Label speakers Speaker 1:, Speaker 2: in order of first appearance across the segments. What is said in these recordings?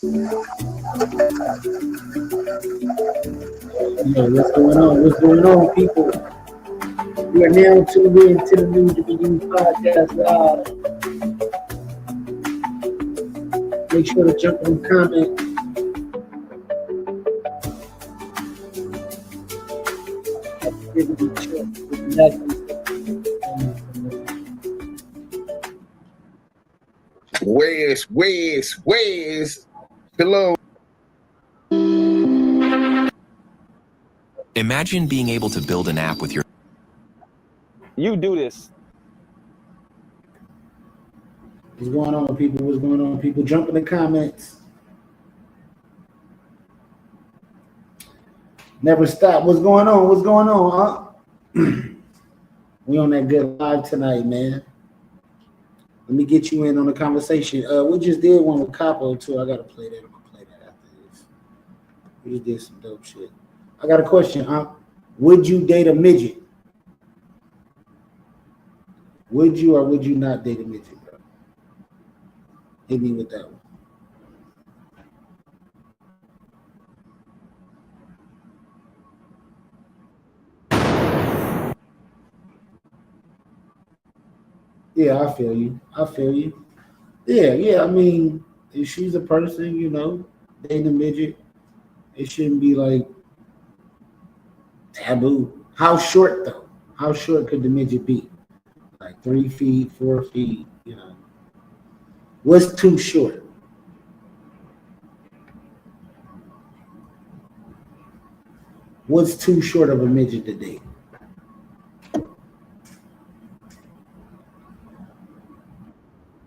Speaker 1: Yo, what's going on? What's going on, people? We are now tuned in to the New to Be Used podcast live. Make sure to jump in the comments.
Speaker 2: Where's hello.
Speaker 3: Imagine being able to build an app with your...
Speaker 4: You do this.
Speaker 1: What's going on, people? What's going on, people? Jump in the comments. Never stop. What's going on? What's going on, huh? We on that good live tonight, man. Let me get you in on the conversation. We just did one with Capo too. I gotta play that. I'm gonna play that after this. We just did some dope shit. I got a question, huh? Would you date a midget? Would you or would you not date a midget, bro? Hit me with that one. Yeah, I feel you. Yeah. I mean, if she's a person, dating a midget, it shouldn't be like taboo. How short though? How short could the midget be? Like 3 feet, 4 feet, What's too short? What's too short of a midget to date?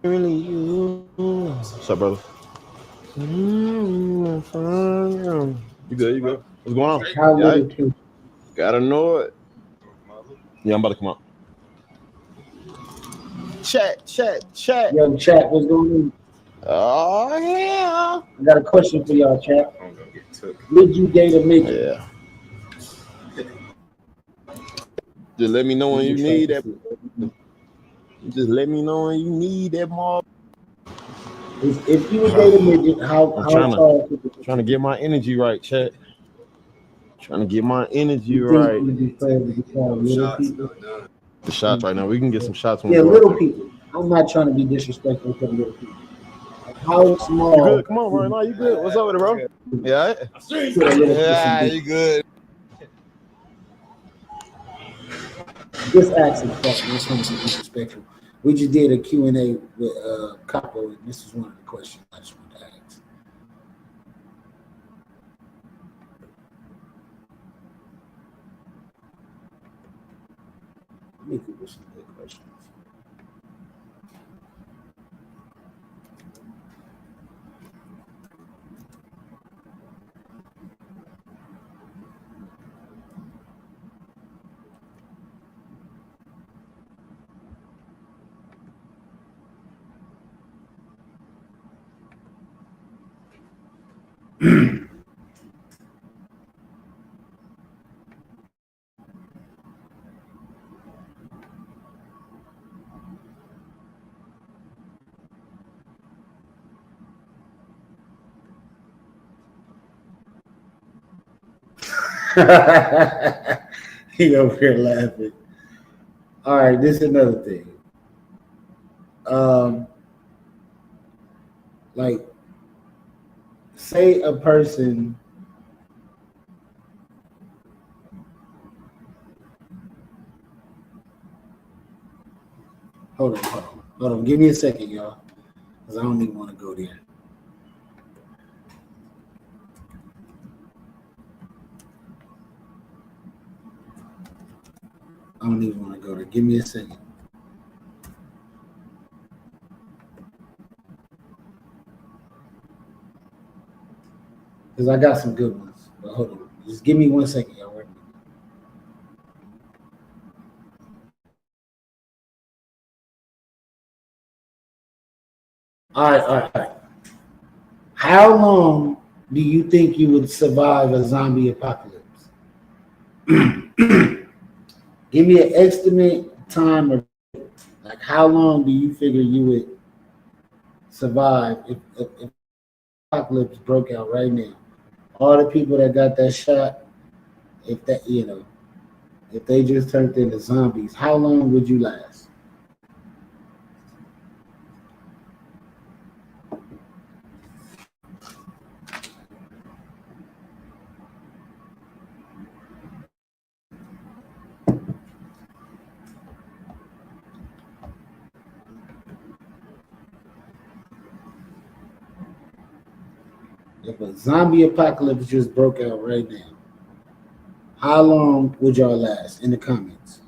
Speaker 4: Really, you. What's up, brother? You good? What's going on?
Speaker 1: How little too?
Speaker 4: Gotta know it. Yeah, I'm about to come up. Chat.
Speaker 1: Yo, chat, what's going on?
Speaker 4: Oh, yeah.
Speaker 1: I got a question for y'all, chat. Would you date a midget?
Speaker 4: Yeah. Just let me know when you need that. Just let me know when you need that mob.
Speaker 1: If you would date a midget, how tall could you be?
Speaker 4: Trying to get my energy right, chat. Trying to get my energy right. The shots right now. We can get some shots.
Speaker 1: Yeah, little people. I'm not trying to be disrespectful to the little people. How small?
Speaker 4: You good? Come on, bro. No, you good? What's up with it, bro? Yeah. Yeah, you good?
Speaker 1: Just asking questions. This one's disrespectful. We just did a Q&A with Capo, and this is one of the questions I just wanted to ask. Let me Google some good questions. He over here laughing. All right, this is another thing. Like, say a person. Hold on. Give me a second, y'all, because I don't even want to go there. I don't even want to go there. Give me a second. Because I got some good ones. But hold on. Just give me 1 second, y'all. Wait a minute. All right. How long do you think you would survive a zombie apocalypse? Give me an estimate time of like how long do you figure you would survive if apocalypse broke out right now. All the people that got that shot, if that if they just turned into zombies, how long would you last? If a zombie apocalypse just broke out right now, how long would y'all last? In the comments.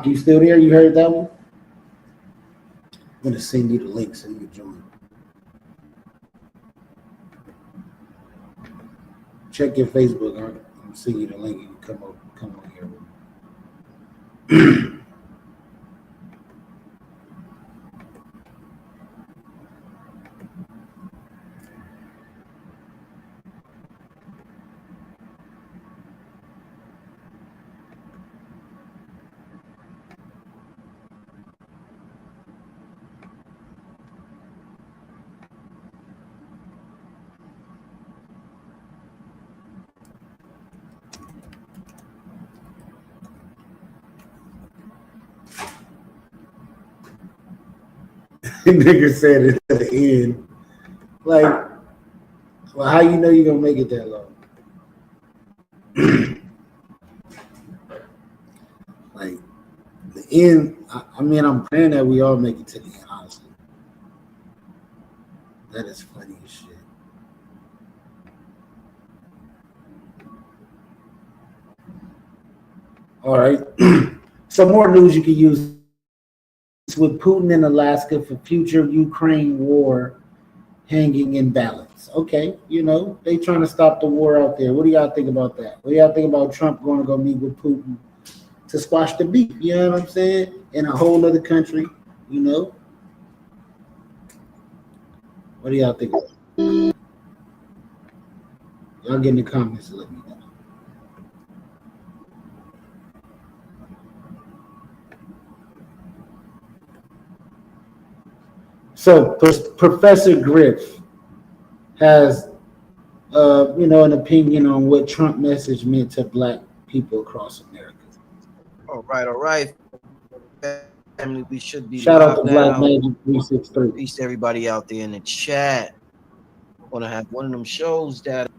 Speaker 1: You still there? You heard that one? I'm gonna send you the link so you can join. Check your Facebook. I'm gonna send you the link. You can come on here with me. Nigga said it at the end. Like, well, how you know you're gonna make it that long? Like the end. I mean, I'm praying that we all make it to the end. Honestly, that is funny as shit. All right. Some more news you can use with Putin in Alaska for future Ukraine war hanging in balance. Okay, they trying to stop the war out there. What do y'all think about that? What do y'all think about Trump going to go meet with Putin to squash the beef? You know what I'm saying? In a whole other country, What do y'all think? Y'all get in the comments and let me know. So Professor Griff has, an opinion on what Trump message meant to Black people across America.
Speaker 2: All right. Family, we should be
Speaker 1: Shout out
Speaker 2: live
Speaker 1: to Black
Speaker 2: now.
Speaker 1: Magic 363.
Speaker 2: Peace to everybody out there in the chat. Gonna have one of them shows that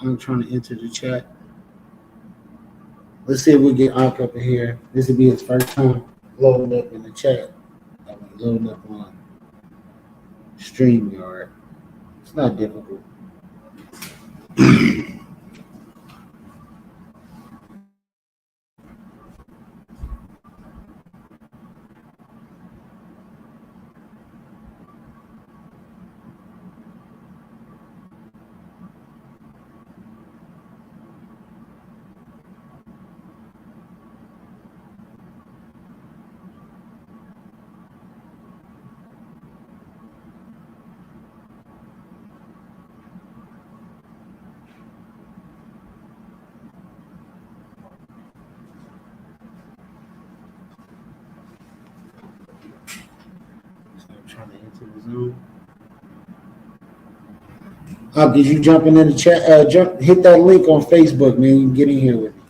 Speaker 1: I'm trying to enter the chat. Let's see if we get Ark up in here. This will be his first time loading up in the chat. I mean, loading up on StreamYard. It's not difficult. Trying to enter the Zoom. Did you jump in the chat? Hit that link on Facebook, man. You can get in here with me.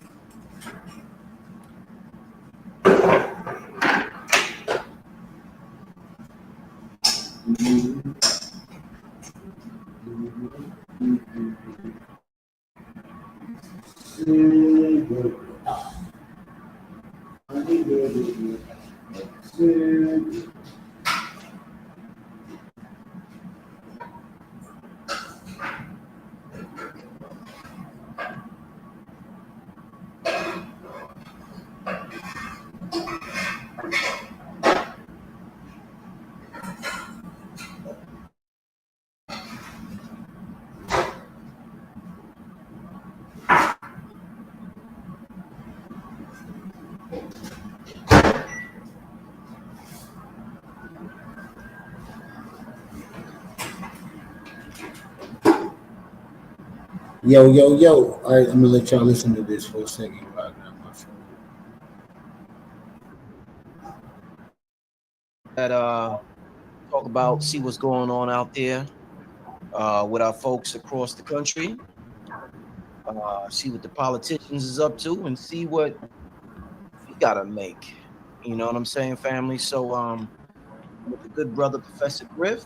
Speaker 1: Yo, yo, yo. All right, I'm gonna let y'all listen to this for a second. Right now, my phone.
Speaker 2: That talk about, see what's going on out there with our folks across the country. See what the politicians is up to, and see what we gotta make. You know what I'm saying, family? So with the good brother Professor Griff.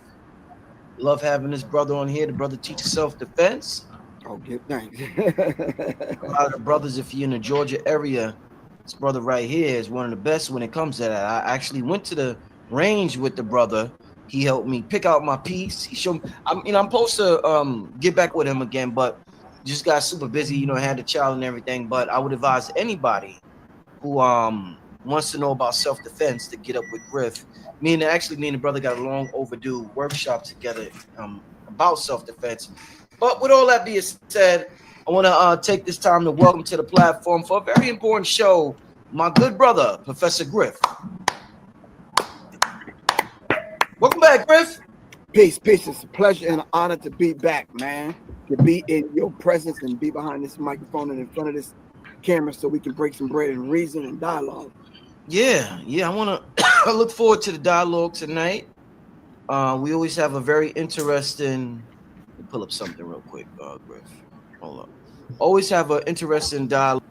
Speaker 2: Love having this brother on here. The brother teaches self-defense.
Speaker 5: Oh, give thanks.
Speaker 2: A lot of the brothers, if you're in the Georgia area, this brother right here is one of the best when it comes to that. I actually went to the range with the brother. He helped me pick out my piece. He showed me, I'm supposed to get back with him again, but just got super busy, had the child and everything. But I would advise anybody who wants to know about self-defense to get up with Griff. Me and the brother got a long overdue workshop together about self-defense. But with all that being said, I want to take this time to welcome to the platform for a very important show, my good brother, Professor Griff. Welcome back, Griff.
Speaker 5: Peace. It's a pleasure and an honor to be back, man. To be in your presence and be behind this microphone and in front of this camera so we can break some bread and reason and dialogue.
Speaker 2: Yeah. I want to I look forward to the dialogue tonight. We always have a very interesting. Let me pull up something real quick, Griff. Hold up. Always have an interesting dialogue.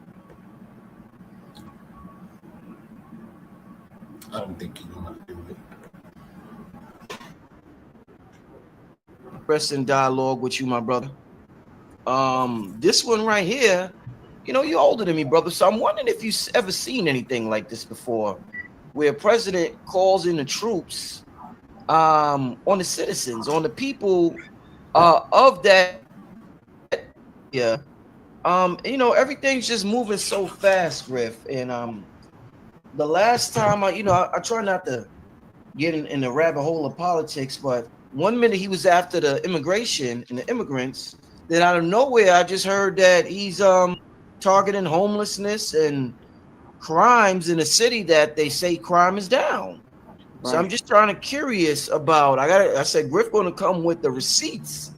Speaker 1: I don't think you know how to do it.
Speaker 2: Interesting dialogue with you, my brother. This one right here, you're older than me, brother. So I'm wondering if you've ever seen anything like this before, where a president calls in the troops on the citizens, on the people of that. Yeah. Everything's just moving so fast, Griff. And the last time I try not to get in the rabbit hole of politics, but 1 minute he was after the immigration and the immigrants. Then out of nowhere, I just heard that he's targeting homelessness and crimes in a city that they say crime is down. Right. So I'm just curious about. I said Griff going to come with the receipts.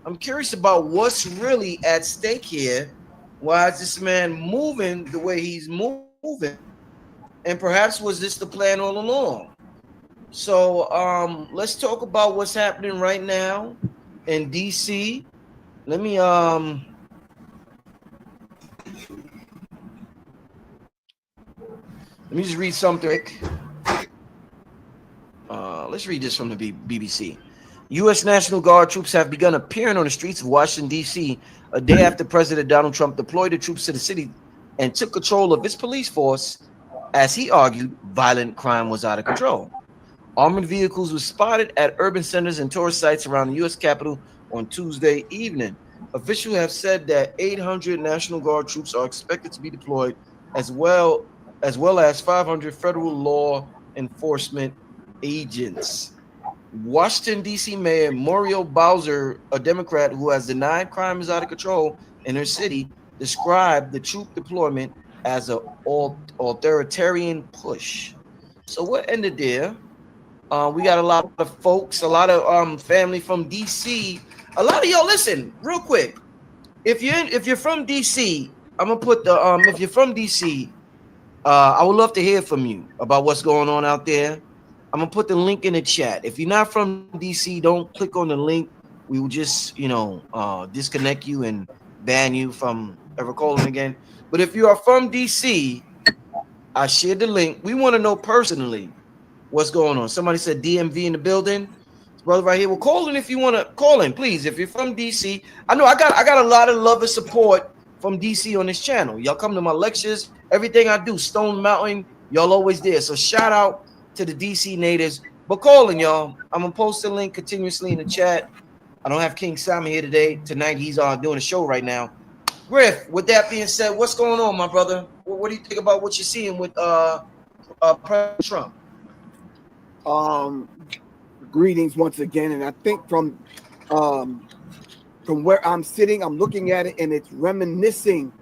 Speaker 2: I'm curious about what's really at stake here. Why is this man moving the way he's moving? And perhaps was this the plan all along? So let's talk about what's happening right now in DC. Let me just read something. Let's read this from the BBC. U.S. National Guard troops have begun appearing on the streets of Washington, D.C. a day after President Donald Trump deployed the troops to the city and took control of its police force. As he argued, violent crime was out of control. Armored vehicles were spotted at urban centers and tourist sites around the U.S. Capitol on Tuesday evening. Officials have said that 800 National Guard troops are expected to be deployed, as well as 500 federal law enforcement agents. Washington, D.C. Mayor Muriel Bowser, a Democrat who has denied crime is out of control in her city, described the troop deployment as an authoritarian push. So what ended there? We got a lot of folks, a lot of family from DC. A lot of y'all, listen, real quick. If you're from DC, I'm gonna put the if you're from DC, I would love to hear from you about what's going on out there. I'm gonna put the link in the chat. If you're not from DC, don't click on the link. We will just disconnect you and ban you from ever calling again. But if you are from DC, I shared the link. We want to know personally what's going on. Somebody said DMV in the building. Brother right here. Well, call in if you want to call in, please. If you're from DC, I know I got a lot of love and support from DC on this channel. Y'all come to my lectures, everything I do, Stone Mountain, y'all always there. So shout out to the DC natives. But calling y'all, I'm gonna post the link continuously in the chat. I don't have King Simon here today. Tonight he's doing a show right now. Griff, with that being said, what's going on, my brother? What do you think about what you're seeing with President Trump?
Speaker 5: Greetings once again, and I think from where I'm sitting, I'm looking at it, and it's reminiscing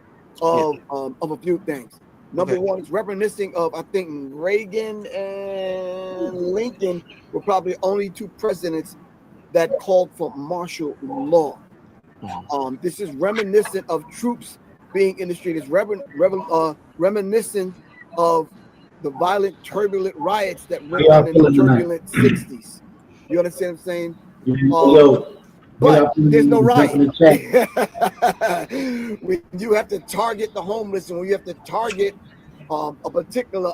Speaker 5: of a few things. Number one, it's reminiscing of, I think, Reagan and Lincoln were probably only two presidents that called for martial law. This is reminiscent of troops being in the street. It's reminiscent of the violent, turbulent riots that went on in the turbulent 60s. You understand what I'm saying? But there's no riot. When you have to target the homeless and when you have to target a particular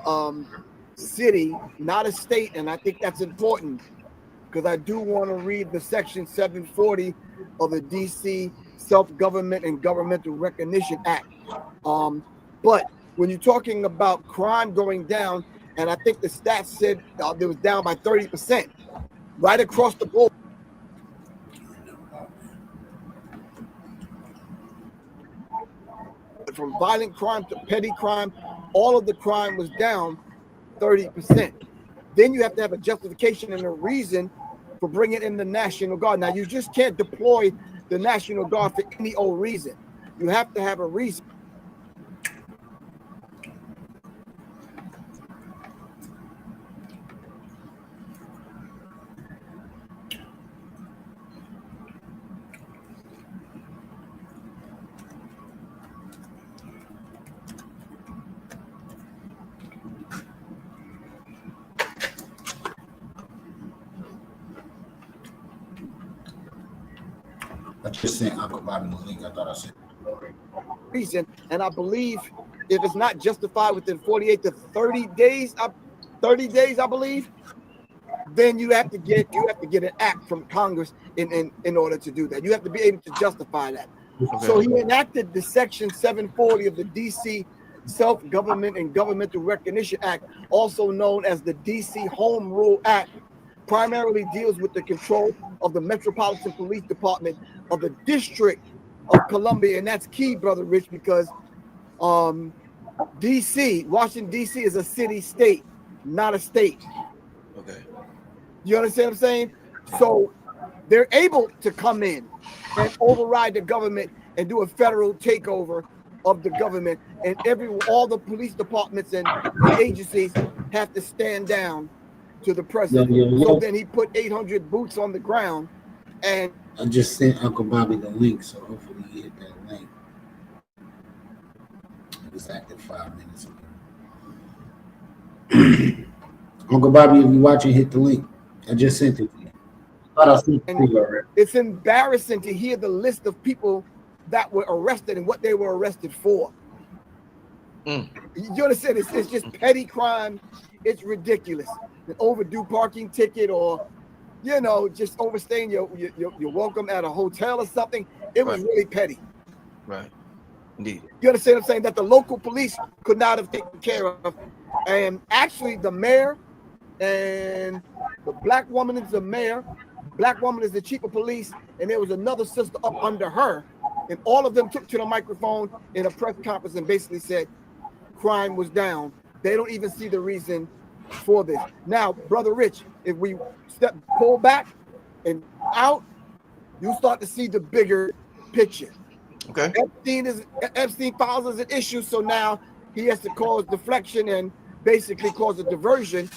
Speaker 5: city, not a state, and I think that's important because I do want to read the section 740 of the DC Self-Government and Governmental Recognition Act. But when you're talking about crime going down, and I think the stats said it was down by 30%, right across the board. From violent crime to petty crime, all of the crime was down 30%. Then you have to have a justification and a reason for bringing in the National Guard. Now, you just can't deploy the National Guard for any old reason. You have to have a reason.
Speaker 1: I just sent Uncle Bobby the link. I thought I sent
Speaker 5: reason, and I believe if it's not justified within 48 to 30 days, I believe, then you have to get an act from Congress in order to do that. You have to be able to justify that. Okay. So he enacted the section 740 of the DC Self-Government and Governmental Recognition Act, also known as the DC Home Rule Act, primarily deals with the control of the Metropolitan Police Department of the District of Columbia. And that's key, Brother Rich, because Washington, D.C. is a city-state, not a state.
Speaker 2: Okay.
Speaker 5: You understand what I'm saying? So they're able to come in and override the government and do a federal takeover of the government. And all the police departments and agencies have to stand down to the president. So then he put 800 boots on the ground. And
Speaker 1: I just sent Uncle Bobby the link, so hopefully he hit that link. It was active 5 minutes ago. Uncle Bobby, if you're watching, hit the link. I just sent it to you.
Speaker 5: It's embarrassing to hear the list of people that were arrested and what they were arrested for. You understand? It's just petty crime. It's ridiculous. An overdue parking ticket, or just overstaying your welcome at a hotel or something. It was really petty.
Speaker 2: Right. Indeed.
Speaker 5: You understand what I'm saying? That the local police could not have taken care of. And actually the mayor and the black woman is the mayor, black woman is the chief of police, and there was another sister up under her. And all of them took to the microphone in a press conference and basically said crime was down. They don't even see the reason for this. Now, Brother Rich, if we pull back and out, you start to see the bigger picture.
Speaker 2: Okay.
Speaker 5: Epstein files as an issue, so now he has to cause deflection and basically cause a diversion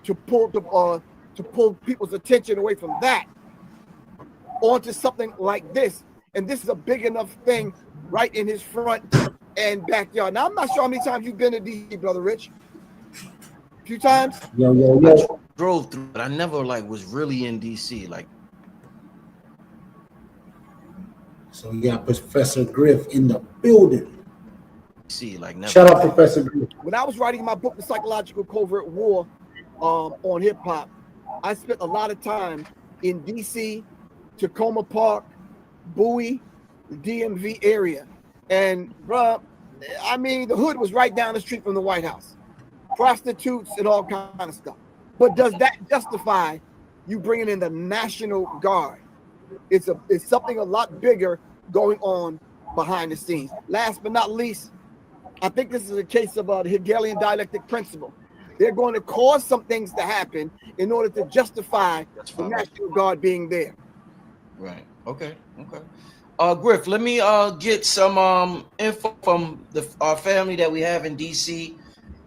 Speaker 5: to pull people's attention away from that onto something like this. And this is a big enough thing right in his front and backyard. Now, I'm not sure how many times you've been to DC, Brother Rich. A few times?
Speaker 2: I drove through, but I never was really in DC.
Speaker 1: So we got Professor Griff in the building.
Speaker 2: Never.
Speaker 1: Shout out Professor Griff.
Speaker 5: When I was writing my book, The Psychological Covert War, on hip hop, I spent a lot of time in DC, Tacoma Park, Bowie, the DMV area. And the hood was right down the street from the White House. Prostitutes and all kind of stuff. But does that justify you bringing in the National Guard? It's something a lot bigger going on behind the scenes. Last but not least, I think this is a case of the Hegelian dialectic principle. They're going to cause some things to happen in order to justify the National Guard being there.
Speaker 2: Right. Okay. Griff, let me get some info from our family that we have in DC.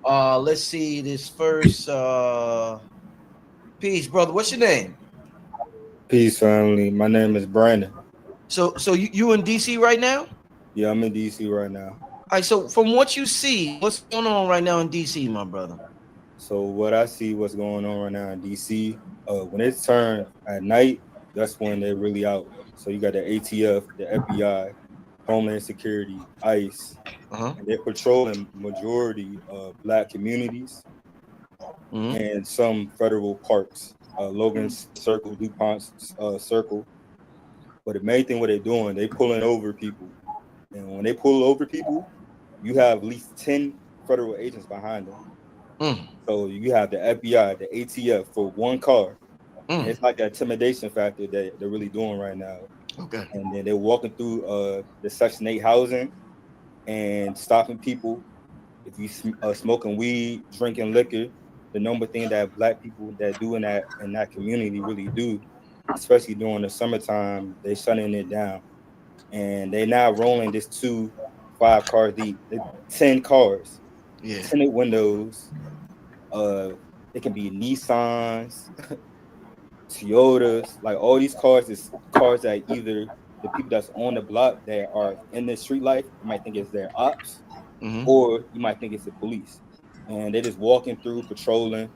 Speaker 2: Let's see this first. Peace, brother. What's your name?
Speaker 6: Peace, family. My name is Brandon.
Speaker 2: So you in DC right now?
Speaker 6: Yeah, I'm in DC right now.
Speaker 2: All right. So from what you see, what's going on right now in DC, my brother?
Speaker 6: So what I see, what's going on right now in DC, when it's turned at night, that's when they're really out. So you got the ATF, the FBI, Homeland Security, ICE,
Speaker 2: Uh-huh.
Speaker 6: and they're patrolling majority of black communities
Speaker 2: Mm-hmm.
Speaker 6: and some federal parks, Logan's Circle, DuPont's Circle. But the main thing what they're doing, they pulling over people, and when they pull over people, you have at least 10 federal agents behind them.
Speaker 2: Mm,
Speaker 6: So you have the FBI, the ATF for one car. And
Speaker 2: mm.
Speaker 6: it's like that intimidation factor that they're really doing right now.
Speaker 2: Okay.
Speaker 6: And then they're walking through the Section 8 housing and stopping people. If you smoking weed, drinking liquor, the number thing that black people that do in that community really do, especially during the summertime, they shutting it down. And they now rolling this 5 cars deep, 10 cars,
Speaker 2: Yeah.
Speaker 6: tinted windows. It can be Nissans, Toyotas, like all these cars is cars that either the people that's on the block that are in the street life, you might think it's their ops,
Speaker 2: Mm-hmm.
Speaker 6: or you might think it's the police. And they're just walking through, patrolling.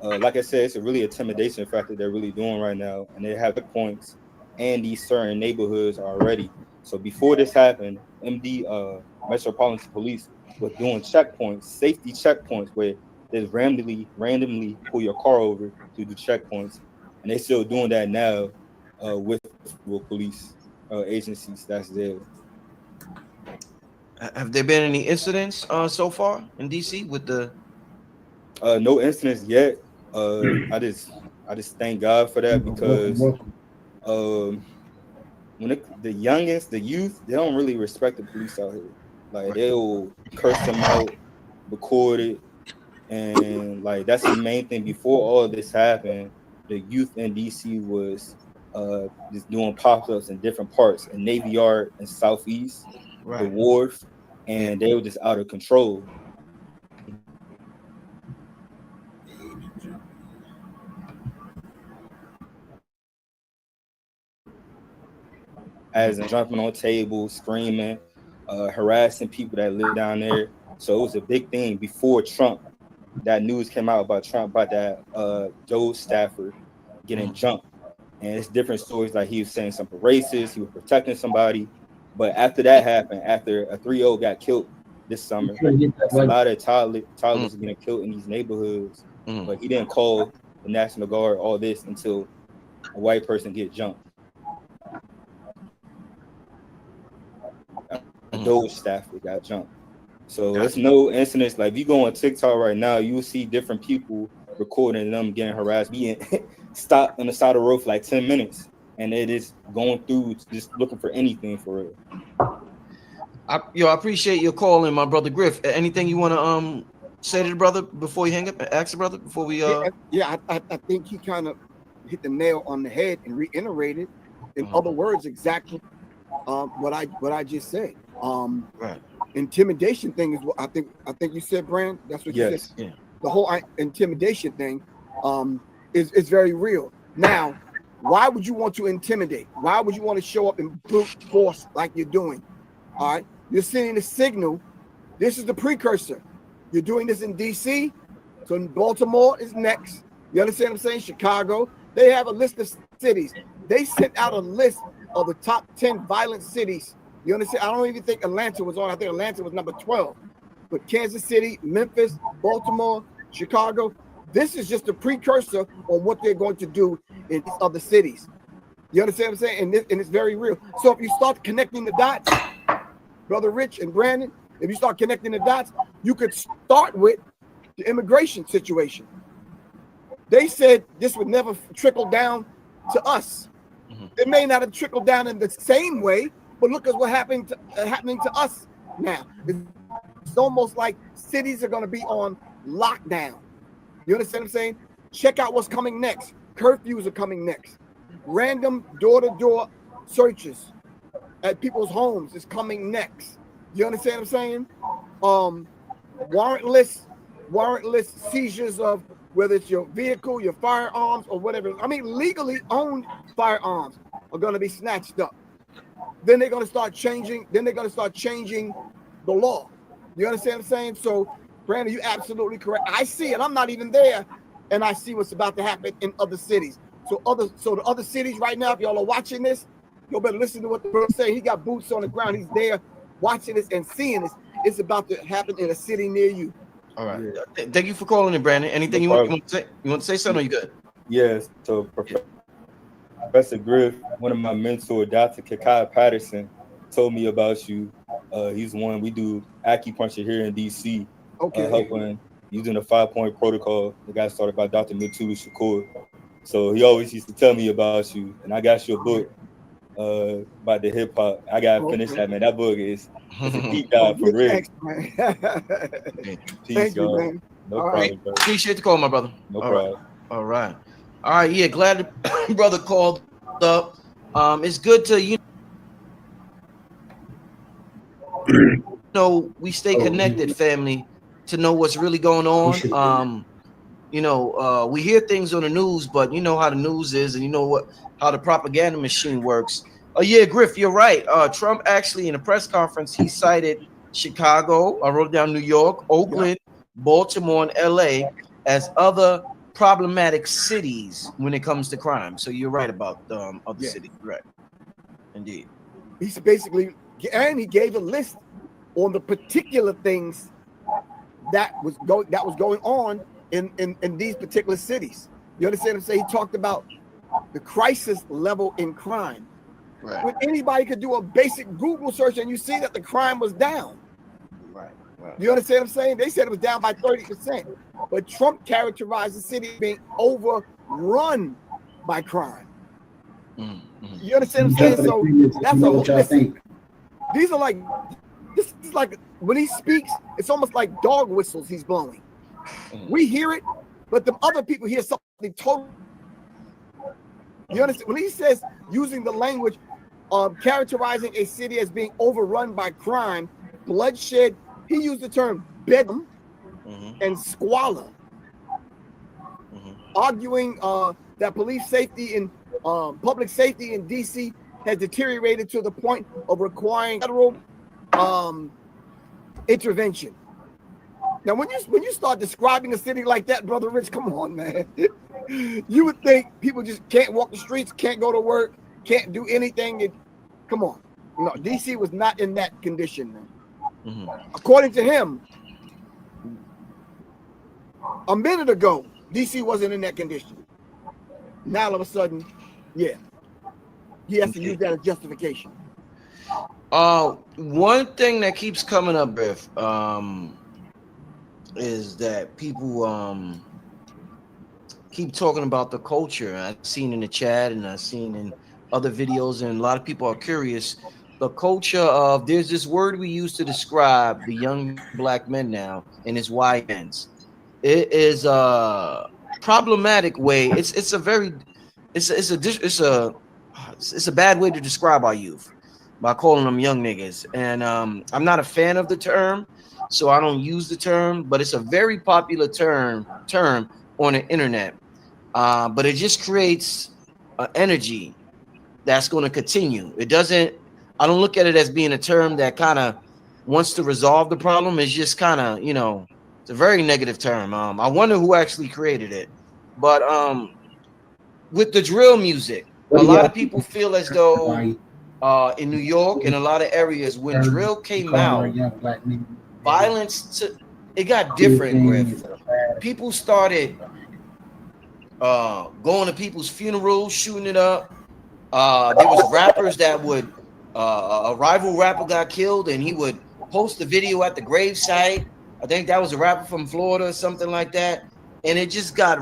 Speaker 6: Like I said, it's a really intimidation factor they're really doing right now. And they have checkpoints and these certain neighborhoods already. So before this happened, MD Metropolitan Police was doing checkpoints, safety checkpoints, where they randomly pull your car over to do checkpoints. And they're still doing that now with police agencies that's there.
Speaker 2: Have there been any incidents so far in DC with the?
Speaker 6: No incidents yet. I just thank God for that, because when the youngest, the youth, they don't really respect the police out here. Like they'll curse them out, record it, and like that's the main thing. Before all of this happened, the youth in DC was just doing pop-ups in different parts in Navy Yard and Southeast, the Wharf, and they were just out of control. As in jumping on tables, screaming, harassing people that live down there. So it was a big thing before Trump. That news came out about Trump, about that Joe Stafford getting jumped. And it's different stories, like he was saying something racist, he was protecting somebody. But after that happened, after a 3-0 got killed this summer, a lot of toddlers getting killed in these neighborhoods. But he didn't call the National Guard, all this, until a white person get jumped. Joe Stafford got jumped. So there's no incidents. Like if you go on TikTok right now, you will see different people recording them getting harassed, being stopped on the side of the road for like 10 minutes. And it is going through, just looking for anything for it.
Speaker 2: I appreciate your calling, my brother Griff. Anything you want to say to the brother before you hang up? Ask the brother before we
Speaker 5: I think he kind of hit the nail on the head and reiterated, in other words, exactly what I just said.
Speaker 2: Right.
Speaker 5: Intimidation thing is what I think you said, Brand. That's what you said.
Speaker 2: Yeah.
Speaker 5: The whole intimidation thing is very real. Now, why would you want to intimidate? Why would you want to show up in brute force like you're doing? All right, you're sending a signal. This is the precursor. You're doing this in DC, so Baltimore is next. You understand what I'm saying? Chicago. They have a list of cities. They sent out a list of the top 10 violent cities. You understand? I don't even think Atlanta was on. I think Atlanta was number 12. But Kansas City, Memphis, Baltimore, Chicago, this is just a precursor on what they're going to do in these other cities. You understand what I'm saying? And it's very real. So if you start connecting the dots, Brother Rich and Brandon, if you start connecting the dots, you could start with the immigration situation. They said this would never trickle down to us. It may not have trickled down in the same way, but look at what's happening to us now. It's almost like cities are going to be on lockdown. You understand what I'm saying? Check out what's coming next. Curfews are coming next. Random door-to-door searches at people's homes is coming next. You understand what I'm saying? Warrantless seizures of whether it's your vehicle, your firearms, or whatever. I mean, legally owned firearms are going to be snatched up. then they're going to start changing. Then they're going to start changing the law. You understand what I'm saying? So, Brandon, you're absolutely correct. I see it. I'm not even there, and I see what's about to happen in other cities. So the other cities right now, if y'all are watching this, you better listen to what the brother say. He got boots on the ground. He's there watching this and seeing this. It's about to happen in a city near you.
Speaker 2: All right. Yeah. Thank you for calling in, Brandon. Anything
Speaker 6: No
Speaker 2: you want to say? You want to say something? Or you good?
Speaker 6: Yes. So Professor Griff, one of my mentors, Dr. Kakai Patterson, told me about you. He's one we do acupuncture here in DC.
Speaker 5: Okay.
Speaker 6: Helping using the 5-point protocol. The guy started by Dr. Mutulu Shakur. So he always used to tell me about you. And I got your book about the hip hop. I gotta finish that, man. That book is it's a deep dive for real.
Speaker 5: Thanks, man.
Speaker 6: Peace,
Speaker 5: Thank you,
Speaker 6: y'all.
Speaker 5: man.
Speaker 6: No
Speaker 5: All
Speaker 6: problem, bro.
Speaker 2: Appreciate the call, my brother.
Speaker 6: No problem.
Speaker 2: All right. All right. Yeah, glad the brother called up. It's good to we stay connected, family, to know what's really going on. We hear things on the news, but you know how the news is, and you know how the propaganda machine works. Yeah, Griff, you're right. Trump actually in a press conference, he cited Chicago, I wrote down New York, Oakland, Baltimore, and LA as other problematic cities when it comes to crime. So you're right about other cities, right? Indeed.
Speaker 5: He's basically, and he gave a list on the particular things that was going on in these particular cities. You understand what I'm saying? He talked about the crisis level in crime.
Speaker 2: Right.
Speaker 5: When anybody could do a basic Google search and you see that the crime was down.
Speaker 2: Right.
Speaker 5: You understand what I'm saying? They said it was down by 30%. But Trump characterized the city being overrun by crime.
Speaker 2: Mm-hmm.
Speaker 5: You understand what I'm saying? So that's a whole these are like, this is like when he speaks, it's almost like dog whistles he's blowing. We hear it, but the other people hear something totally. You understand? When he says using the language of characterizing a city as being overrun by crime, bloodshed, he used the term bedlam and squalor, arguing that police safety and public safety in DC has deteriorated to the point of requiring federal intervention. Now, when you start describing a city like that, Brother Rich, come on, man. You would think people just can't walk the streets, can't go to work, can't do anything. Come on. No, DC was not in that condition, man. According to him, a minute ago, DC wasn't in that condition. Now, all of a sudden, yeah. He has to use that as justification.
Speaker 2: One thing that keeps coming up, Biff, is that people keep talking about the culture. I've seen in the chat and I've seen in other videos, and a lot of people are curious. The culture of, there's this word we use to describe the young black men now, and it's YNs. It is a problematic way. It's a bad way to describe our youth by calling them young niggas. And I'm not a fan of the term, so I don't use the term, but it's a very popular term on the internet. But it just creates an energy that's going to continue. I don't look at it as being a term that kind of wants to resolve the problem. It's just kind of, it's a very negative term. I wonder who actually created it. But with the drill music, a lot of people feel as though in New York and a lot of areas, when drill came out, violence, it got different, Griff. People started going to people's funerals, shooting it up. There was rappers that would, a rival rapper got killed and he would post the video at the gravesite. I think that was a rapper from Florida or something like that. And it just got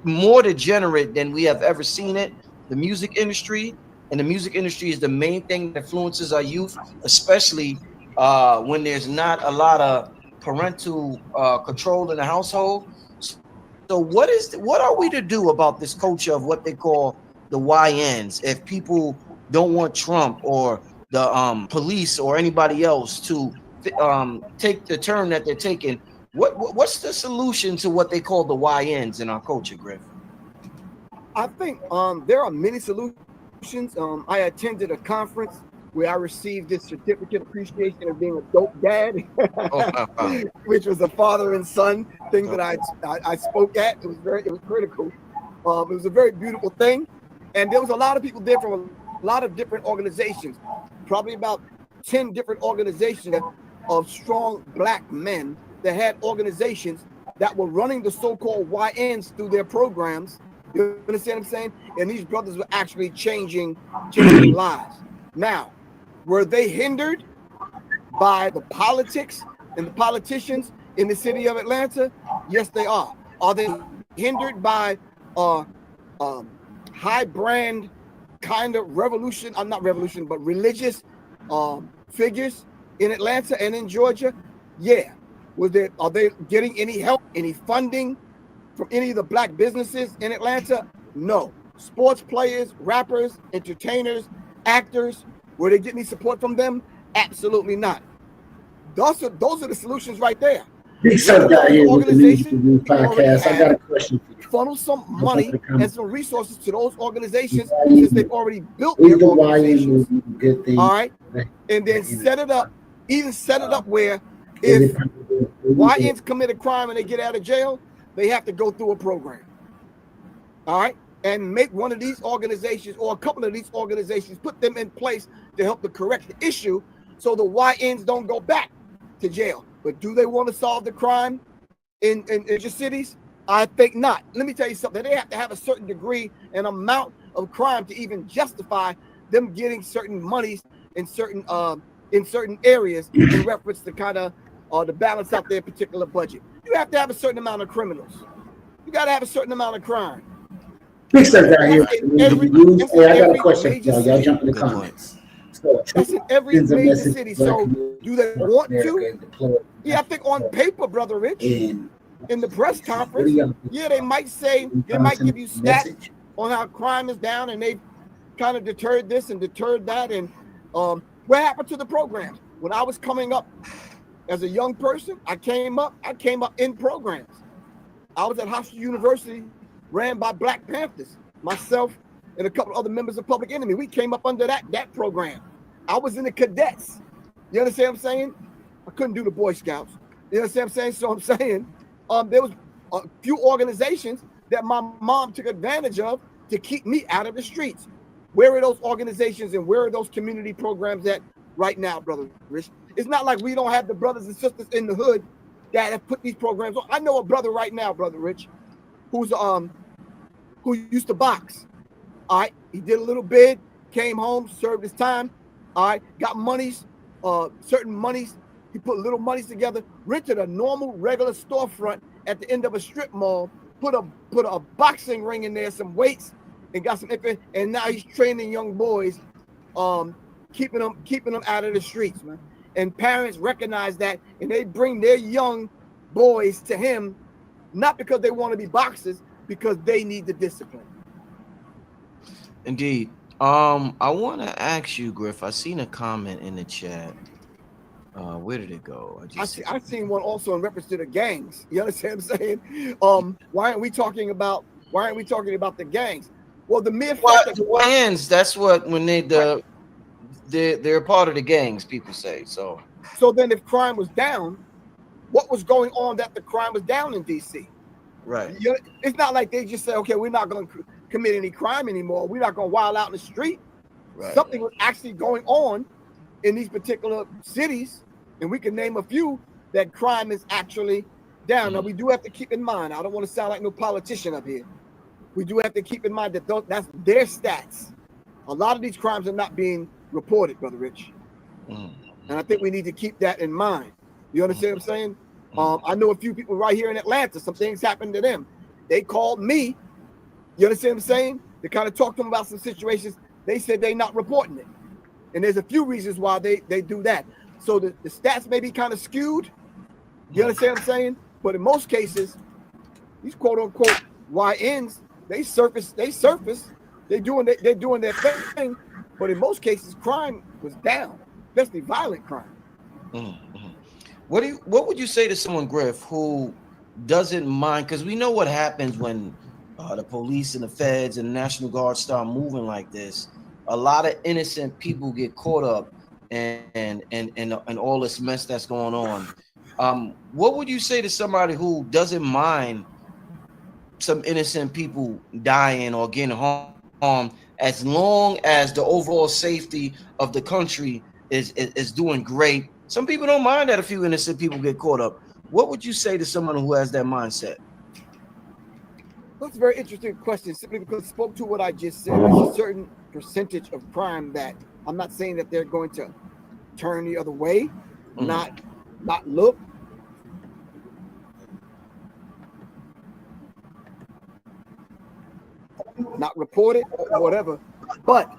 Speaker 2: more degenerate than we have ever seen it. The music industry, and the music industry is the main thing that influences our youth, especially when there's not a lot of parental control in the household. So what are we to do about this culture of what they call the YNs if people don't want Trump or the police or anybody else to take the turn that they're taking? What's the solution to what they call the YNs in our culture, Griff?
Speaker 5: I think there are many solutions I attended a conference where I received this certificate of appreciation of being a dope dad,
Speaker 2: Oh, wow.
Speaker 5: which was a father and son thing that I spoke at. It was critical. It was a very beautiful thing, and there was a lot of people there from a lot of different organizations, probably about 10 different organizations of strong black men that had organizations that were running the so-called YNs through their programs. You understand what I'm saying? And these brothers were actually changing lives. Now, were they hindered by the politics and the politicians in the city of Atlanta? Yes, they are. Are they hindered by high brand kind of revolution? I'm not revolution, but religious figures in Atlanta and in Georgia? Yeah. Are they getting any help, any funding from any of the black businesses in Atlanta? No. Sports players, rappers, entertainers, actors, were they getting any support from them? Absolutely not. Those are the solutions right there.
Speaker 1: Big Surf got here with the News Review podcast. I got a question for you.
Speaker 5: Funnel some money and some resources to those organizations since they've already built their organizations.
Speaker 1: Good thing.
Speaker 5: All right, and then set it up where if YNs commit a crime and they get out of jail, they have to go through a program. All right, and make one of these organizations or a couple of these organizations, put them in place to help to correct the issue so the YNs don't go back to jail. But do they want to solve the crime in your cities? I think not. Let me tell you something. They have to have a certain degree and amount of crime to even justify them getting certain monies in certain areas in reference to kind of to balance out their particular budget. You have to have a certain amount of criminals. You got to have a certain amount of crime.
Speaker 1: Big Surf got here. Hey, I got a question for y'all. Y'all jump in the comments.
Speaker 5: That's in every major city. So do they want to? Yeah, I think on paper, Brother Rich, in the press conference, yeah, they might say, they might give you stats on how crime is down and they've kind of deterred this and deterred that. And what happened to the programs? When I was coming up as a young person, I came up in programs. I was at Hofstra University, ran by Black Panthers, myself and a couple other members of Public Enemy. We came up under that program. I was in the cadets. You understand what I'm saying? I couldn't do the Boy Scouts. You understand what I'm saying? So I'm saying there was a few organizations that my mom took advantage of to keep me out of the streets. Where are those organizations and where are those community programs at right now, Brother Rich? It's not like we don't have the brothers and sisters in the hood that have put these programs on. I know a brother right now, Brother Rich, who used to box. All right, he did a little bid, came home, served his time. All right, got monies, certain monies. He put little monies together, rented a normal, regular storefront at the end of a strip mall, put a boxing ring in there, some weights, and got some. And now he's training young boys, keeping them out of the streets, man. And parents recognize that, and they bring their young boys to him, not because they want to be boxers, because they need the discipline.
Speaker 2: Indeed. I want to ask you, Griff. I seen a comment in the chat. Where did it go?
Speaker 5: I seen one also in reference to the gangs. You understand what I'm saying? Why aren't we talking about the gangs? Well, the mere fact that
Speaker 2: YNs, that's what when they're a part of the gangs, people say. So
Speaker 5: then if crime was down, what was going on that the crime was down in DC?
Speaker 2: Right.
Speaker 5: It's not like they just say, okay, we're not going to commit any crime anymore. We're not going to wild out in the street.
Speaker 2: Right.
Speaker 5: Something was actually going on in these particular cities, and we can name a few that crime is actually down. Now, we do have to keep in mind, I don't want to sound like no politician up here. We do have to keep in mind that that's their stats. A lot of these crimes are not being reported, Brother Rich. And I think we need to keep that in mind. You understand what I'm saying? I know a few people right here in Atlanta, some things happened to them. They called me, you understand what I'm saying? To kind of talk to them about some situations. They said they're not reporting it. And there's a few reasons why they do that. So the stats may be kind of skewed. You understand what I'm saying? But in most cases, these quote unquote YNs, they surface. They're doing their thing. But in most cases, crime was down, especially violent crime.
Speaker 2: What would you say to someone, Griff, who doesn't mind? Because we know what happens when the police and the feds and the National Guard start moving like this. a lot of innocent people get caught up and all this mess that's going on. What would you say to somebody who doesn't mind some innocent people dying or getting harmed, as long as the overall safety of the country is doing great? Some people don't mind that a few innocent people get caught up. What would you say to someone who has that mindset?
Speaker 5: That's a very interesting question, simply because it spoke to what I just said. There's a certain percentage of crime that I'm not saying that they're going to turn the other way, not look. Not report it or whatever. But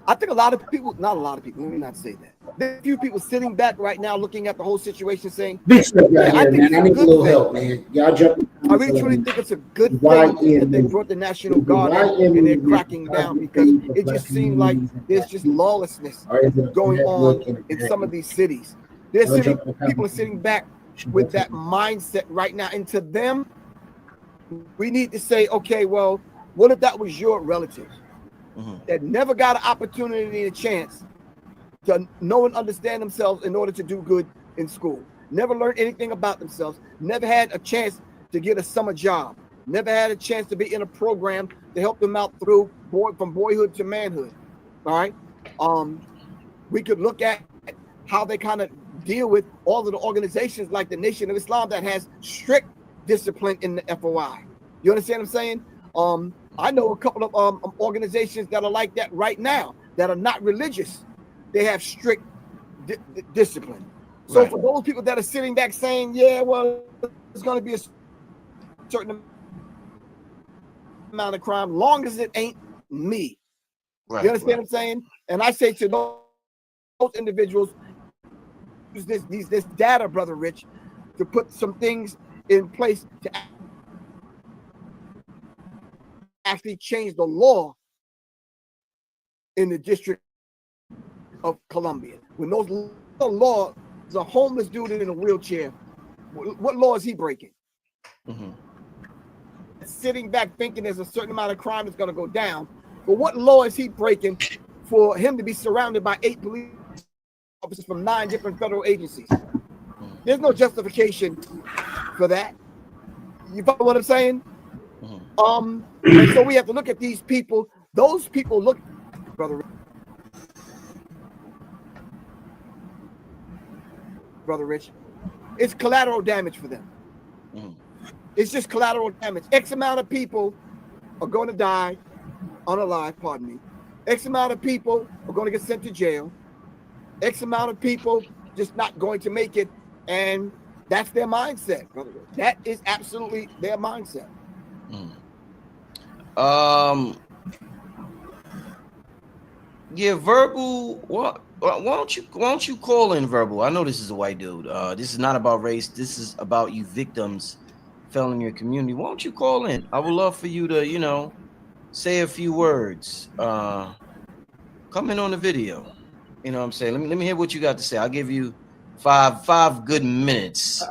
Speaker 5: I think a lot of people, not a lot of people, let me not say that. There's a few people sitting back right now looking at the whole situation saying,
Speaker 1: Big stuff right
Speaker 5: I
Speaker 1: here,
Speaker 5: think
Speaker 1: man. I need a little help, man. Y'all jump.
Speaker 5: I really truly think it's a good
Speaker 1: Why
Speaker 5: thing that they
Speaker 1: is-
Speaker 5: brought the National Guard
Speaker 1: why
Speaker 5: in and they're
Speaker 1: is-
Speaker 5: cracking down, because it just seemed like there's just lawlessness
Speaker 1: Or is it
Speaker 5: going on
Speaker 1: network
Speaker 5: in some of these cities. They're
Speaker 1: Y'all
Speaker 5: sitting,
Speaker 1: jump in the
Speaker 5: people are
Speaker 1: comments.
Speaker 5: sitting back with that mindset right now. And to them, we need to say, okay, well, what if that was your relatives that never got an opportunity and a chance to know and understand themselves in order to do good in school, never learned anything about themselves, never had a chance to get a summer job, never had a chance to be in a program to help them out through from boyhood to manhood. All right. We could look at how they kind of deal with all of the organizations like the Nation of Islam that has strict discipline in the FOI. You understand what I'm saying? I know a couple of organizations that are like that right now that are not religious. They have strict discipline. So for those people that are sitting back saying, yeah, well, it's going to be a certain amount of crime, long as it ain't me. You understand what I'm saying? And I say to those individuals, use this data, Brother Rich, to put some things in place to actually change the law in the District of Columbia. When those laws, a homeless dude in a wheelchair, what law is he breaking? Sitting back thinking there's a certain amount of crime that's going to go down, but what law is he breaking for him to be surrounded by 8 police officers from 9 different federal agencies? There's no justification for that. You follow what I'm saying? And so we have to look at these people. Those people look, Brother Rich, it's collateral damage for them. It's just collateral damage. X amount of people are going to die unalive, pardon me. X amount of people are going to get sent to jail. X amount of people just not going to make it. And that's their mindset, Brother Rich. That is absolutely their mindset.
Speaker 2: Yeah, Verbal. What? Why don't you call in, Verbal? I know this is a white dude. This is not about race. This is about you victims fell in your community. Why don't you call in? I would love for you to, say a few words. Come in on the video. You know what I'm saying? Let me hear what you got to say. I'll give you five good minutes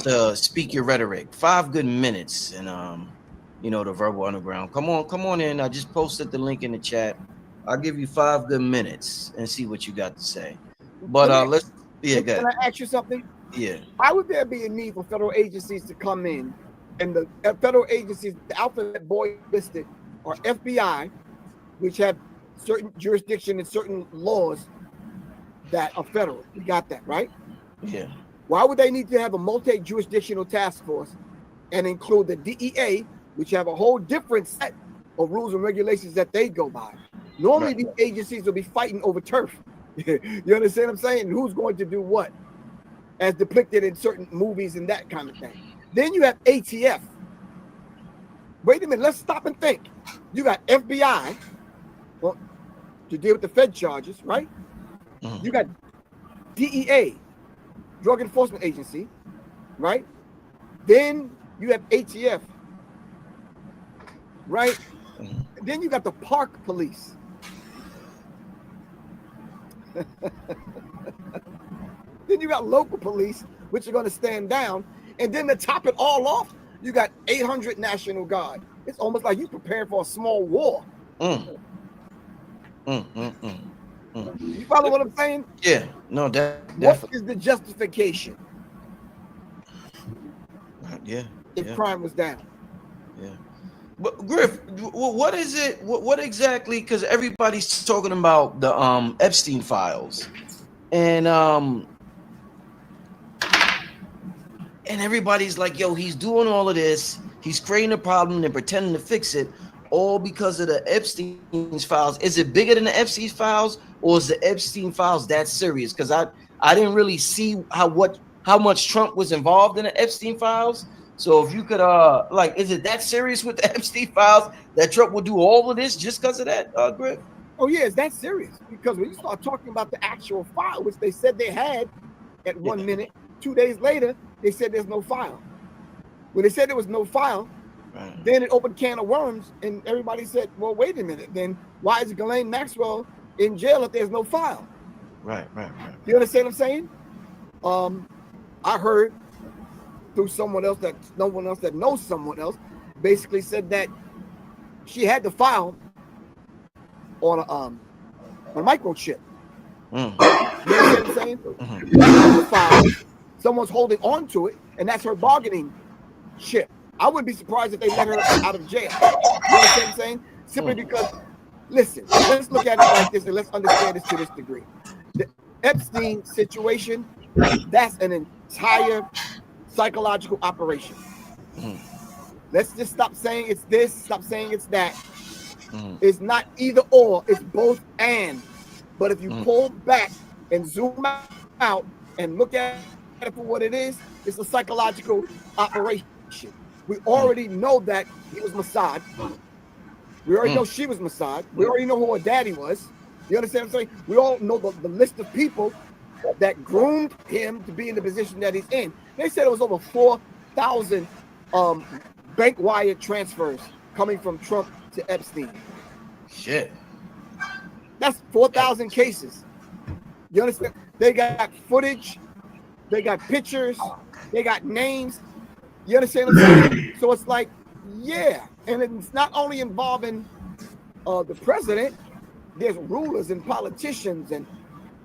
Speaker 2: to speak your rhetoric. 5 good minutes, and the Verbal Underground. Come on in. I just posted the link in the chat. I'll give you 5 good minutes and see what you got to say. But
Speaker 5: can I ask you something?
Speaker 2: Yeah.
Speaker 5: Why would there be a need for federal agencies to come in, and the federal agencies, the alphabet boy listed, are FBI, which have certain jurisdiction and certain laws that are federal? We got that, right?
Speaker 2: Yeah.
Speaker 5: Why would they need to have a multi-jurisdictional task force and include the DEA, which have a whole different set of rules and regulations that they go by? Normally, these agencies will be fighting over turf. You understand what I'm saying? Who's going to do what, as depicted in certain movies and that kind of thing. Then you have ATF. Wait a minute, let's stop and think. You got FBI to deal with the Fed charges, right? You got DEA, Drug Enforcement Agency, right? Then you have ATF, right? Then you got the Park Police. Then you got local police, which are going to stand down. And then to top it all off, you got 800 National Guard. It's almost like you preparing for a small war. You follow what I'm saying?
Speaker 2: Yeah, no,
Speaker 5: What
Speaker 2: definitely.
Speaker 5: is the justification
Speaker 2: Yeah,
Speaker 5: if
Speaker 2: yeah,
Speaker 5: crime was down?
Speaker 2: yeah. But Griff, what is it? What exactly? Because everybody's talking about the Epstein files, and everybody's like, yo, he's doing all of this. He's creating a problem and pretending to fix it, all because of the Epstein's files. Is it bigger than the Epstein files, or is the Epstein files that serious? Because I didn't really see how much Trump was involved in the Epstein files. So if you could like, is it that serious with the Epstein files that Trump will do all of this just because of that, Griff?
Speaker 5: Oh yeah, it's that serious because when you start talking about the actual file, which they said they had at 1 minute, 2 days later they said there's no file. When they said there was no file, then it opened a can of worms, and everybody said, "Well, wait a minute. Then why is Ghislaine Maxwell in jail if there's no file?"
Speaker 2: Right.
Speaker 5: You understand what I'm saying? I heard through someone else that knows someone else basically said that she had the file on a microchip. You understand what I'm saying? The file, someone's holding on to it, and that's her bargaining chip. I wouldn't be surprised if they let her out of jail. You understand what I'm saying? Simply because, listen, let's look at it like this and let's understand this to this degree. The Epstein situation, that's an entire psychological operation. Let's just stop saying it's this, stop saying it's that. It's not either or, it's both and. But if you pull back and zoom out and look at it for what it is, it's a psychological operation. We already know that he was Mossad. We already know she was Mossad. We already know who her daddy was. You understand what I'm saying? We all know the list of people that groomed him to be in the position that he's in. They said it was over 4,000 bank wire transfers coming from Trump to Epstein.
Speaker 2: Shit.
Speaker 5: That's 4,000 cases. You understand? They got footage. They got pictures. They got names. You understand what I'm saying? So it's like, yeah. And it's not only involving the president. There's rulers and politicians and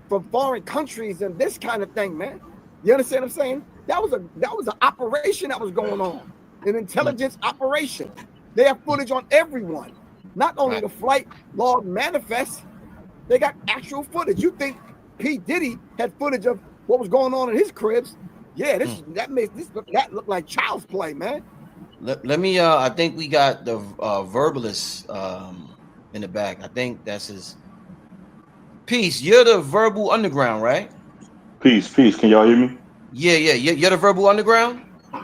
Speaker 5: from foreign countries and this kind of thing, man. You understand what I'm saying? That was an operation that was going on, an intelligence operation. They have footage on everyone, not only the flight log manifest. They got actual footage. You think P. Diddy had footage of what was going on in his cribs? Yeah, that makes that look like child's play, man.
Speaker 2: Let me. I think we got the verbalist in the back. I think that's his. Peace. You're the verbal underground, right?
Speaker 7: Peace. Can y'all hear me?
Speaker 2: Yeah. You're the verbal underground.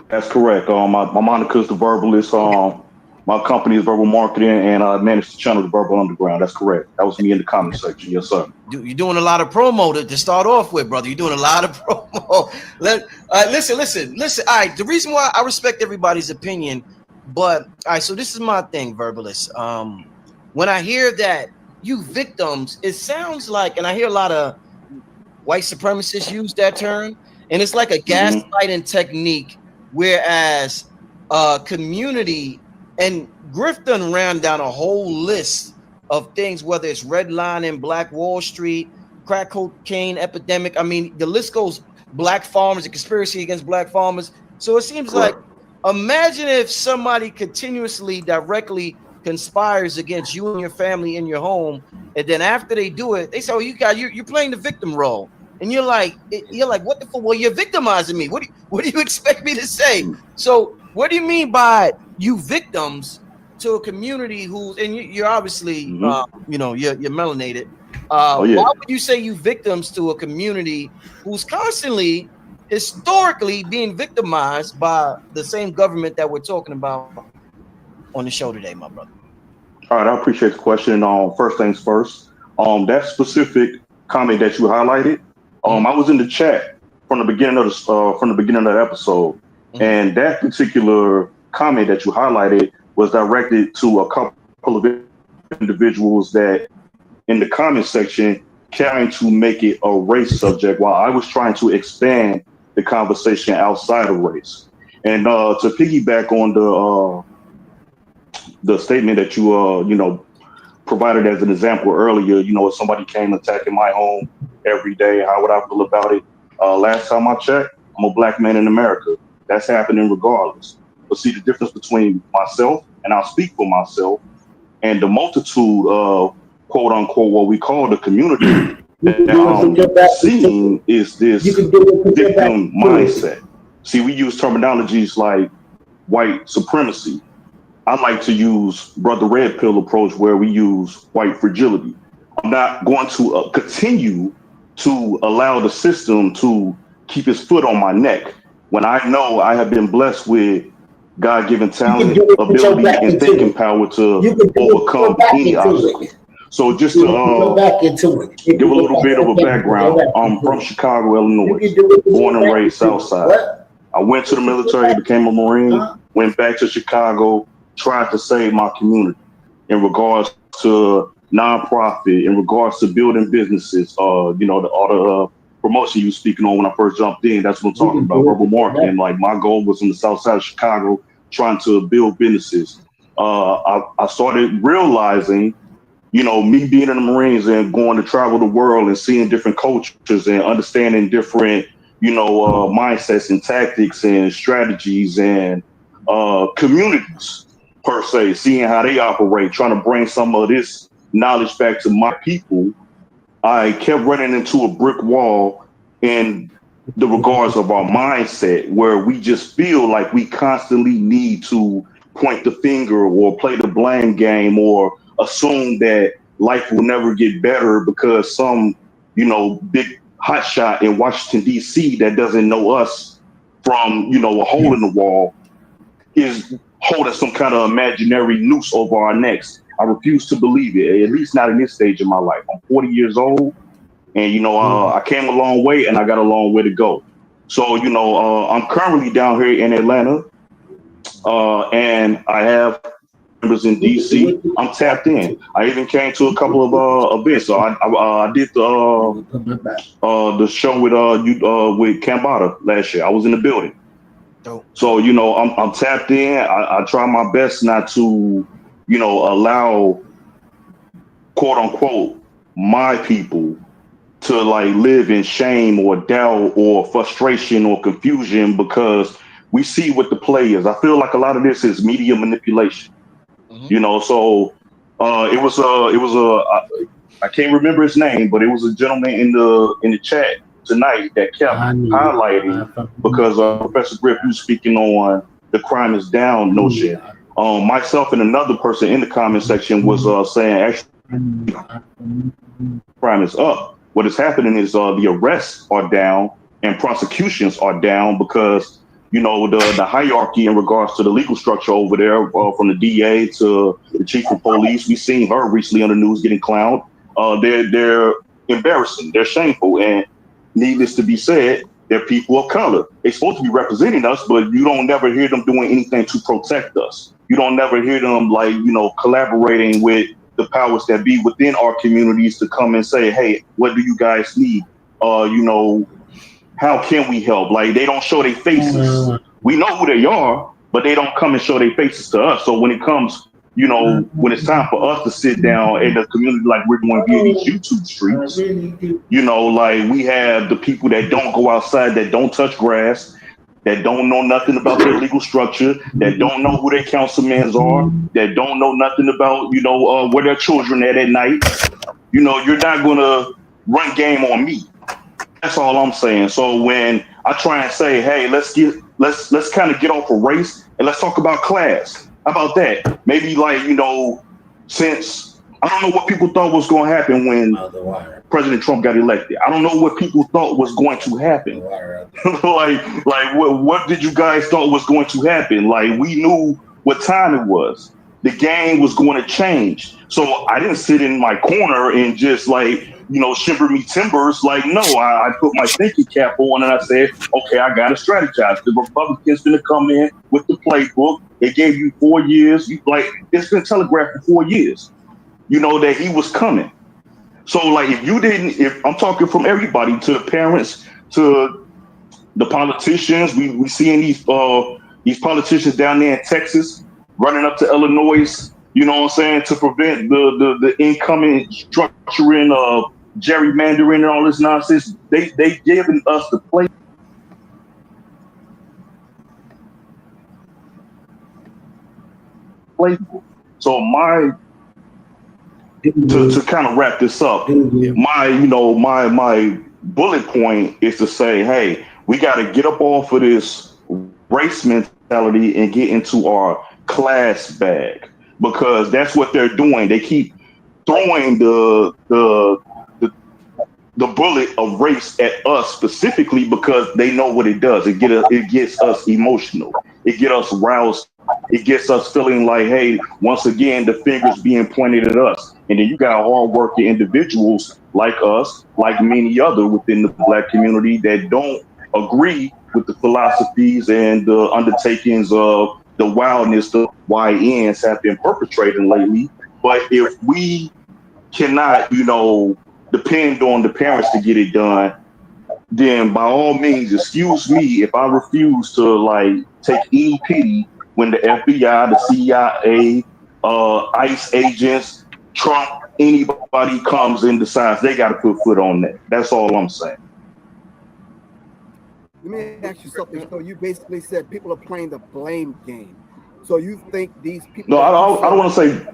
Speaker 7: That's correct. My moniker is the verbalist. My company is Verbal Marketing, and I manage the channel, the Verbal Underground. That's correct. That was me in the comment section. Yes, sir.
Speaker 2: You're doing a lot of promo to start off with, brother. You're doing a lot of promo. Listen. All right. The reason why I respect everybody's opinion, but all right. So this is my thing, verbalist. When I hear that you victims, it sounds like, and I hear a lot of white supremacists use that term, and it's like a gaslighting technique, whereas community. And Griff done ran down a whole list of things, whether it's redlining, Black Wall Street, crack cocaine epidemic. I mean, the list goes. Black farmers, a conspiracy against black farmers. So it seems like, imagine if somebody continuously, directly conspires against you and your family in your home, and then after they do it, they say, "Oh, you're playing the victim role," and you're like, "What the fuck? Well, you're victimizing me. What do you expect me to say?" So, what do you mean by you victims to a community who's, and you're obviously, you're melanated. Why would you say you victims to a community who's constantly, historically being victimized by the same government that we're talking about on the show today, my brother?
Speaker 7: All right, I appreciate the question. First things first. That specific comment that you highlighted, I was in the chat from the beginning of the episode, and that particular comment that you highlighted was directed to a couple of individuals that in the comment section trying to make it a race subject while I was trying to expand the conversation outside of race. And to piggyback on the statement that you provided as an example earlier, if somebody came attacking my home every day, how would I feel about it? Last time I checked, I'm a black man in America. That's happening regardless. But see, the difference between myself, and I'll speak for myself, and the multitude of quote unquote what we call the community that I'm seeing is this victim mindset. See, we use terminologies like white supremacy. I like to use Brother Red Pill approach where we use white fragility. I'm not going to continue to allow the system to keep his foot on my neck when I know I have been blessed with God-given talent, ability, and thinking power to overcome any obstacle. So just to give a little bit of a background, I'm from Chicago, Illinois, born and raised Southside. I went to the military, became a Marine, went back to Chicago, tried to save my community in regards to nonprofit, in regards to building businesses, all the promotion you were speaking on when I first jumped in. That's what I'm talking about, verbal marketing. Like my goal was in the south side of Chicago, trying to build businesses. I started realizing, me being in the Marines and going to travel the world and seeing different cultures and understanding different, mindsets and tactics and strategies and communities per se, seeing how they operate, trying to bring some of this knowledge back to my people. I kept running into a brick wall in the regards of our mindset, where we just feel like we constantly need to point the finger or play the blame game or assume that life will never get better because some, big hotshot in Washington, D.C. that doesn't know us from, a hole in the wall is holding some kind of imaginary noose over our necks. I refuse to believe it, at least not in this stage of my life. I'm 40 years old, and, I came a long way, and I got a long way to go. So, I'm currently down here in Atlanta, and I have members in D.C. I'm tapped in. I even came to a couple of events. So I did the show with Cambada last year. I was in the building. So, I'm tapped in. I try my best not to, allow, quote unquote, my people to live in shame or doubt or frustration or confusion, because we see what the play is. I feel like a lot of this is media manipulation. So it was I can't remember his name, but it was a gentleman in the chat tonight that kept highlighting, because Professor Griff, you speaking on the crime is down notion. Myself and another person in the comment section was saying actually crime is up. What is happening is the arrests are down and prosecutions are down, because the hierarchy in regards to the legal structure over there, from the DA to the chief of police. We seen her recently on the news getting clowned. They're embarrassing. They're shameful. And needless to be said, they're people of color. They're supposed to be representing us, but you don't never hear them doing anything to protect us. You don't never hear them collaborating with the powers that be within our communities to come and say, hey, what do you guys need? How can we help? They don't show their faces. We know who they are, but they don't come and show their faces to us. So when it comes, when it's time for us to sit down in the community, like we're going to be in these YouTube streets, we have the people that don't go outside, that don't touch grass, that don't know nothing about their legal structure, that don't know who their councilmen are, that don't know nothing about, where their children at night. You're not going to run game on me. That's all I'm saying. So when I try and say, hey, let's kind of get off of race and let's talk about class. How about that? Maybe since I don't know what people thought was going to happen when President Trump got elected. I don't know what people thought was going to happen. What did you guys thought was going to happen? We knew what time it was. The game was going to change. So I didn't sit in my corner and just shiver me timbers. No, I put my thinking cap on and I said, okay, I got to strategize. The Republicans going to come in with the playbook. They gave you 4 years. It's been telegraphed for 4 years, that he was coming. So if I'm talking from everybody, to the parents, to the politicians, we seeing these politicians down there in Texas running up to Illinois, You know what I'm saying? To prevent the incoming structuring of gerrymandering and all this nonsense. They giving us the playbook. So to kind of wrap this up, my bullet point is to say, hey, we got to get up off of this race mentality and get into our class bag, because that's what they're doing. They keep throwing the bullet of race at us specifically because they know what it does. It gets us emotional. It gets us roused. It gets us feeling like, hey, once again, the finger's being pointed at us. And then you got hard-working individuals like us, like many other within the Black community that don't agree with the philosophies and the undertakings of the wildness the YNs have been perpetrating lately. But if we cannot, depend on the parents to get it done, then by all means, excuse me if I refuse to take any pity when the FBI, the CIA, ICE agents, Trump, anybody comes and decides they got to put foot on that. That's all I'm saying.
Speaker 5: Let me ask you something. So you basically said people are playing the blame game. So you think these people?
Speaker 7: No, I don't want to say.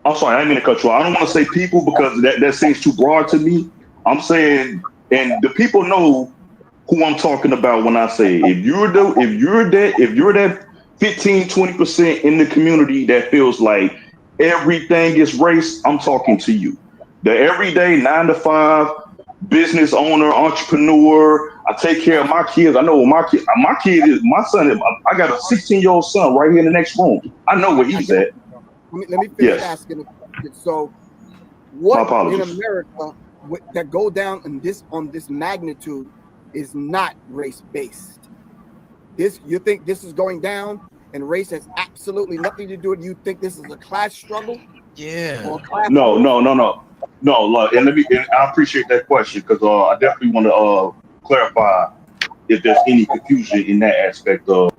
Speaker 7: I'm sorry, I didn't mean to cut you off. I don't want to say people because that seems too broad to me. I'm saying, and the people know who I'm talking about when I say if you're that 15-20% in the community that feels like everything is race, I'm talking to you. The everyday 9-to-5 business owner, entrepreneur. I take care of my kids. I know what my kid is. My son is. I got a 16-year-old son right here in the next room. I know where he's at.
Speaker 5: Let me finish asking a question. So, what in America that go down on this magnitude is not race based? You think this is going down, and race has absolutely nothing to do with it? You think this is a class struggle?
Speaker 2: Yeah.
Speaker 7: No. Look, and I appreciate that question because I definitely want to clarify if there's any confusion in that aspect of